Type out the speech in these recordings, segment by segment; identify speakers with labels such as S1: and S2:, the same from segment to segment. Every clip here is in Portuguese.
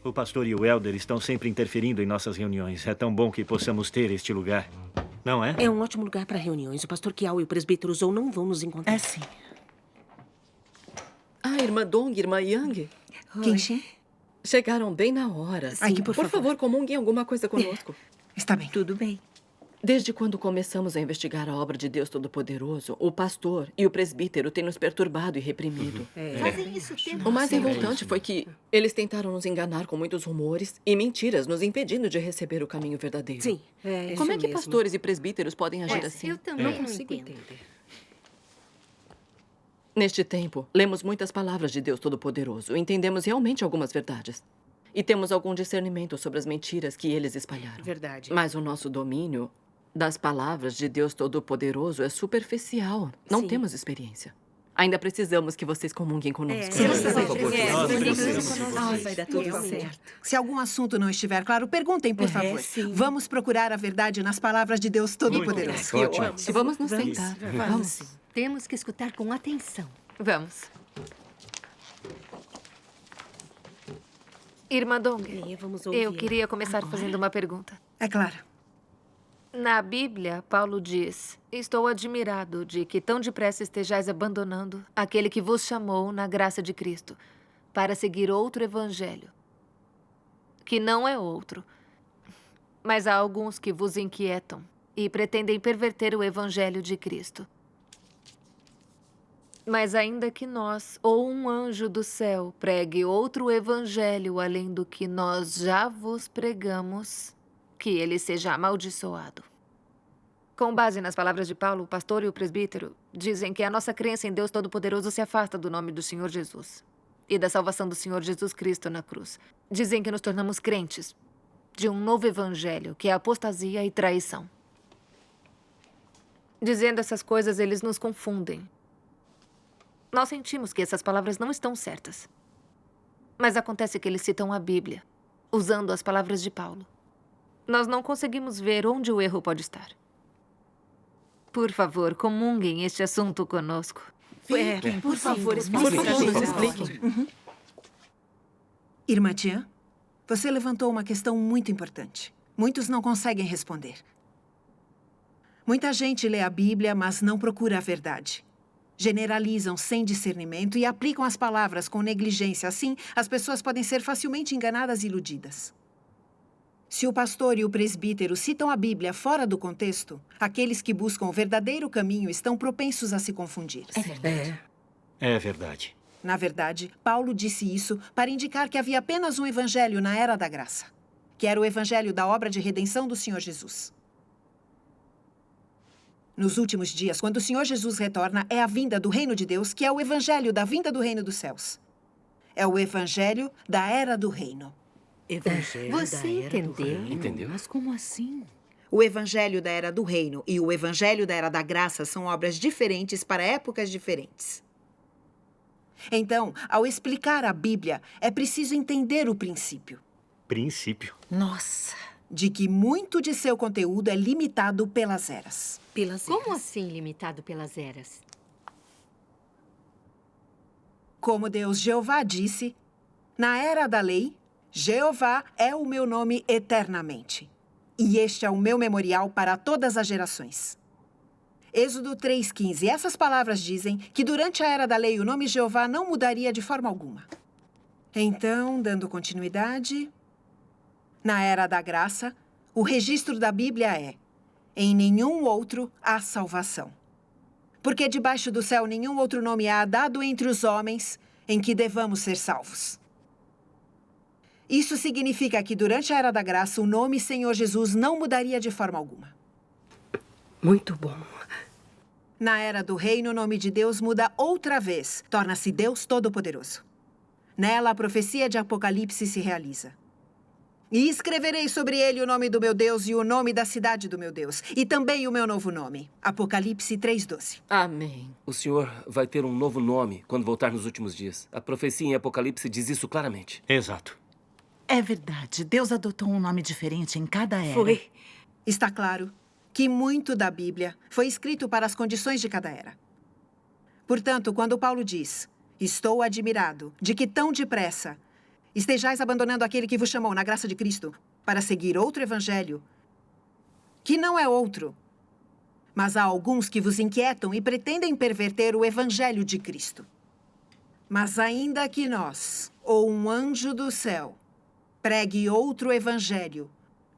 S1: O pastor e o elder estão sempre interferindo em nossas reuniões. É tão bom que possamos ter este lugar. Não é?
S2: É um ótimo lugar para reuniões. O pastor Kiao e o presbítero Zou não vão nos encontrar.
S3: É sim.
S4: Ah, irmã Dong, irmã Yang.
S3: Kenshin?
S4: Chegaram bem na hora.
S3: Ai, que por
S4: favor, comunguem alguma coisa conosco.
S3: Está bem.
S2: Tudo bem.
S4: Desde quando começamos a investigar a obra de Deus Todo-Poderoso, o pastor e o presbítero têm nos perturbado e reprimido.
S5: Fazem isso o tempo
S4: O mais
S5: todo.
S4: revoltante foi que eles tentaram nos enganar com muitos rumores e mentiras, nos impedindo de receber o caminho verdadeiro.
S2: Sim.
S4: Como é que pastores e presbíteros podem agir assim?
S5: Eu também não
S2: consigo
S5: entendo.
S2: entender.
S4: Neste tempo, lemos muitas palavras de Deus Todo-Poderoso e entendemos realmente algumas verdades. E temos algum discernimento sobre as mentiras que eles espalharam.
S2: Verdade.
S4: Mas o nosso domínio das palavras de Deus Todo-Poderoso é superficial. Não
S2: Sim.
S4: temos experiência. Ainda precisamos que vocês comunguem conosco.
S3: Vai dar tudo certo. Se algum assunto não estiver claro, perguntem, por favor.
S2: sim.
S3: Vamos procurar a verdade nas palavras de Deus Todo-Poderoso.
S1: Ótimo.
S4: Vamos nos sentar. Vamos.
S5: Temos que escutar com atenção.
S6: Vamos. Irmã Dong,
S2: Vamos ouvir.
S6: eu queria começar fazendo uma pergunta.
S3: É claro.
S6: Na Bíblia, Paulo diz: estou admirado de que tão depressa estejais abandonando aquele que vos chamou na graça de Cristo para seguir outro evangelho, que não é outro. Mas há alguns que vos inquietam e pretendem perverter o evangelho de Cristo. Mas ainda que nós, ou um anjo do céu, pregue outro evangelho além do que nós já vos pregamos, que ele seja amaldiçoado. Com base nas palavras de Paulo, o pastor e o presbítero dizem que a nossa crença em Deus Todo-Poderoso se afasta do nome do Senhor Jesus e da salvação do Senhor Jesus Cristo na cruz. Dizem que nos tornamos crentes de um novo evangelho, que é apostasia e traição. Dizendo essas coisas, eles nos confundem. Nós sentimos que essas palavras não estão certas. Mas acontece que eles citam a Bíblia, usando as palavras de Paulo. Nós não conseguimos ver onde o erro pode estar. Por favor, comunguem este assunto conosco.
S3: Por favor,
S4: Por favor, nos expliquem.
S3: Irmã Tian, você levantou uma questão muito importante. Muitos não conseguem responder. Muita gente lê a Bíblia, mas não procura a verdade. Generalizam sem discernimento e aplicam as palavras com negligência. Assim, as pessoas podem ser facilmente enganadas e iludidas. Se o pastor e o presbítero citam a Bíblia fora do contexto, aqueles que buscam o verdadeiro caminho estão propensos a se confundir.
S1: É verdade.
S3: Na verdade, Paulo disse isso para indicar que havia apenas um evangelho na Era da Graça, que era o evangelho da obra de redenção do Senhor Jesus. Nos últimos dias, quando o Senhor Jesus retorna, é a vinda do reino de Deus, que é o evangelho da vinda do reino dos céus. É o evangelho da Era do Reino.
S5: Você entendeu?
S7: Entendeu?
S5: Mas como assim?
S3: O evangelho da Era do Reino e o evangelho da Era da Graça são obras diferentes para épocas diferentes. Então, ao explicar a Bíblia, é preciso entender o princípio
S1: Princípio.
S3: Nossa! De que muito de seu conteúdo é limitado pelas eras.
S5: Como assim limitado pelas eras?
S3: Como Deus Jeová disse, na Era da Lei, Jeová é o meu nome eternamente. E este é o meu memorial para todas as gerações. Êxodo 3,15. Essas palavras dizem que durante a Era da Lei o nome Jeová não mudaria de forma alguma. Então, dando continuidade, na Era da Graça, o registro da Bíblia é: em nenhum outro há salvação. Porque debaixo do céu nenhum outro nome há dado entre os homens em que devamos ser salvos. Isso significa que durante a Era da Graça o nome Senhor Jesus não mudaria de forma alguma.
S2: Muito bom.
S3: Na Era do Reino, o nome de Deus muda outra vez. Torna-se Deus Todo-Poderoso. Nela, a profecia de Apocalipse se realiza. E escreverei sobre ele o nome do meu Deus e o nome da cidade do meu Deus. E também o meu novo nome. Apocalipse 3,12.
S4: Amém.
S7: O senhor vai ter um novo nome quando voltar nos últimos dias. A profecia em Apocalipse diz isso claramente.
S1: Exato.
S3: É verdade. Deus adotou um nome diferente em cada era. Está claro que muito da Bíblia foi escrito para as condições de cada era. Portanto, quando Paulo diz: estou admirado de que tão depressa estejais abandonando aquele que vos chamou na graça de Cristo para seguir outro evangelho, que não é outro. Mas há alguns que vos inquietam e pretendem perverter o evangelho de Cristo. Mas ainda que nós, ou um anjo do céu, pregue outro evangelho,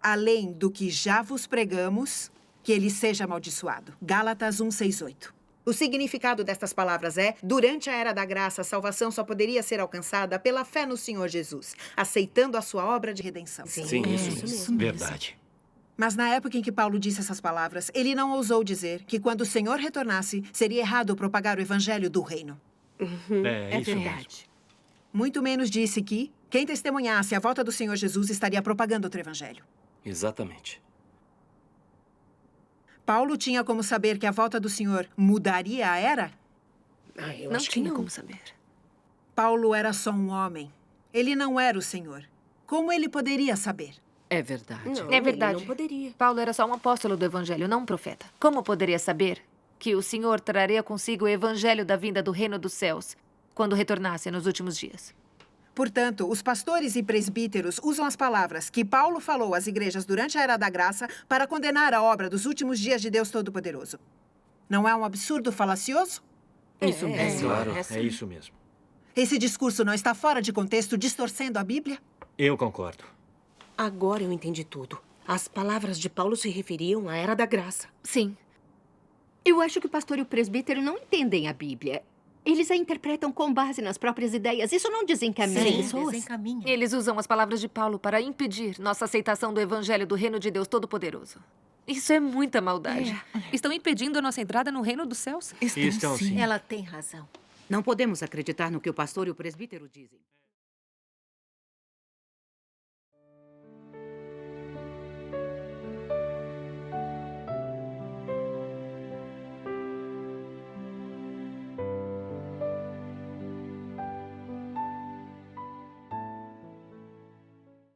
S3: além do que já vos pregamos, que ele seja amaldiçoado. Gálatas 1:6-8. O significado destas palavras é: durante a era da graça, a salvação só poderia ser alcançada pela fé no Senhor Jesus, aceitando a sua obra de redenção.
S7: Sim, isso mesmo.
S1: Verdade.
S3: Mas na época em que Paulo disse essas palavras, ele não ousou dizer que quando o Senhor retornasse, seria errado propagar o evangelho do reino.
S1: É isso mesmo.
S5: verdade.
S3: Muito menos disse que quem testemunhasse a volta do Senhor Jesus estaria propagando outro evangelho.
S7: Exatamente.
S3: Paulo tinha como saber que a volta do Senhor mudaria a era?
S2: Eu
S6: Não
S2: acho que
S6: tinha
S2: não.
S6: como saber.
S3: Paulo era só um homem. Ele não era o Senhor. Como ele poderia saber?
S4: É verdade.
S2: Não,
S6: É verdade.
S2: ele não poderia.
S6: Paulo era só um apóstolo do evangelho, não um profeta. Como poderia saber que o Senhor traria consigo o evangelho da vinda do reino dos céus quando retornasse nos últimos dias?
S3: Portanto, os pastores e presbíteros usam as palavras que Paulo falou às igrejas durante a Era da Graça para condenar a obra dos últimos dias de Deus Todo-Poderoso. Não é um absurdo falacioso?
S4: Isso mesmo.
S1: Claro,
S2: essa-
S1: é isso mesmo.
S3: Esse discurso não está fora de contexto, distorcendo a Bíblia?
S1: Eu concordo.
S2: Agora eu entendi tudo. As palavras de Paulo se referiam à Era da Graça.
S6: Sim.
S5: Eu acho que o pastor e o presbítero não entendem a Bíblia. Eles a interpretam com base nas próprias ideias. Isso não desencaminha
S2: Sim,
S5: pessoas.
S8: Desencaminha.
S6: Eles usam as palavras de Paulo para impedir nossa aceitação do evangelho do reino de Deus Todo-Poderoso. Isso é muita maldade. Estão impedindo a nossa entrada no reino dos céus?
S1: Estão sim.
S8: Ela tem razão.
S9: Não podemos acreditar no que o pastor e o presbítero dizem.